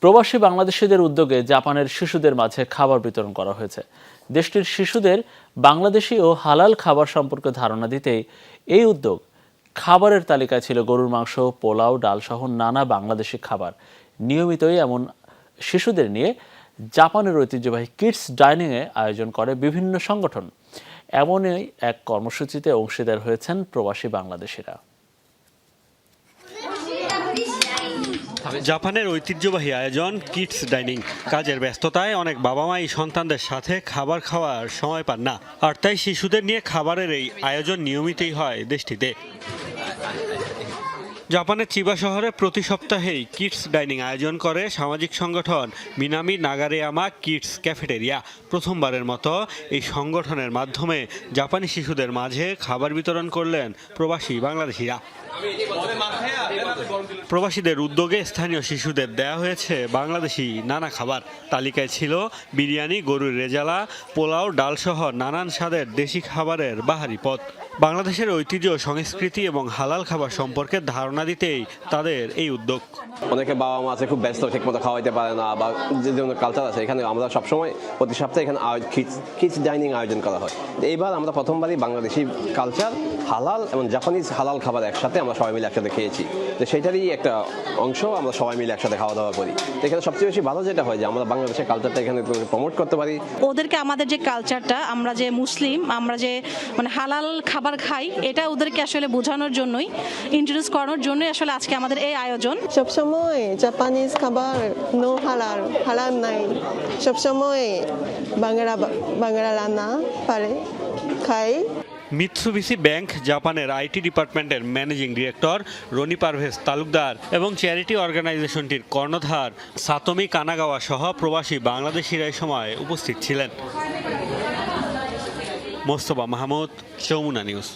প্রবাসী বাংলাদেশিদের উদ্যোগে জাপানের শিশুদের মাঝে খাবার বিতরণ করা হয়েছে। দেশটির শিশুদের বাংলাদেশি ও হালাল খাবার সম্পর্কে ধারণা দিতেই এই উদ্যোগ। খাবারের তালিকায় ছিল গরুর মাংস, পোলাও, ডালসহ নানা বাংলাদেশি খাবার। নিয়মিতই এমন শিশুদের নিয়ে জাপানের ঐতিহ্যবাহী কিডস ডাইনিংয়ে আয়োজন করে বিভিন্ন সংগঠন। এমনই এক কর্মসূচিতে অংশীদার হয়েছেন প্রবাসী বাংলাদেশিরা। জাপানের ঐতিহ্যবাহী আয়োজন কিডস ডাইনিং। কাজের ব্যস্ততায় অনেক বাবা মাই সন্তানদের সাথে খাবার খাওয়ার সময় পান না, আর তাই শিশুদের নিয়ে খাবারের এই আয়োজন নিয়মিতই হয় দেশটিতে। জাপানের চিবা শহরে প্রতি সপ্তাহেই কিডস ডাইনিং আয়োজন করে সামাজিক সংগঠন মিনামি নাগারেয়ামা কিডস ক্যাফেটেরিয়া। প্রথমবারের মতো এই সংগঠনের মাধ্যমে জাপানি শিশুদের মাঝে খাবার বিতরণ করলেন প্রবাসী বাংলাদেশিরা। প্রবাসীদের উদ্যোগে স্থানীয় শিশুদের দেয়া হয়েছে বাংলাদেশি নানা খাবার। তালিকায় ছিল বিরিয়ানি, গরুর রেজালা, পোলাও, ডালসহ নানান স্বাদের দেশি খাবারের বাহারি পদ। বাংলাদেশের ঐতিহ্য, সংস্কৃতি এবং হালাল খাবার সম্পর্কে ধারণা দিতেই তাদের এই উদ্যোগ। অনেকে বাবা মা আছে খুব ব্যস্ত, ঠিকমতো খাওয়াইতে পারে না, বা যে ধরনের কালচার আছে এখানে আমরা সবসময় প্রতি সপ্তাহে এখানে কিডস ডাইনিং আয়োজন করা হয়। এইবার আমরা প্রথমবারই বাংলাদেশি কালচার, হালাল এবং জাপানিজ হালাল খাবার একসাথে আমরা সবাই মিলে একসাথে খেয়েছি। তো সেইটারই একটা অংশ আমরা সবাই মিলে একসাথে খাওয়া দাওয়া করি। তো এখানে সবচেয়ে বেশি ভালো যেটা হয় যে আমরা বাংলাদেশের কালচারটা এখানে প্রমোট করতে পারি। ওদেরকে আমাদের যে কালচারটা, আমরা যে মুসলিম, আমরা যে হালাল খাবার খাই, এটা ওদেরকে আসলে বোঝানোর জন্যই, ইন্ট্রোডিউস করানোর জন্যই আসলে আজকে আমাদের এই আয়োজন। সবসময় জাপানিজ খাবার নো হালাল, হালাল নাই। সবসময় বাংলা রান্না পারে খাই। মিৎসুবিশি ব্যাংক জাপানের আইটি ডিপার্টমেন্টের ম্যানেজিং ডিরেক্টর রনি পারভেজ তালুকদার এবং চ্যারিটি অর্গানাইজেশনটির কর্ণধার সাতোমি কানাগাওয়া সহ প্রবাসী বাংলাদেশিরা এই সময় উপস্থিত ছিলেন। মোস্তফা মাহমুদ, যমুনা নিউজ।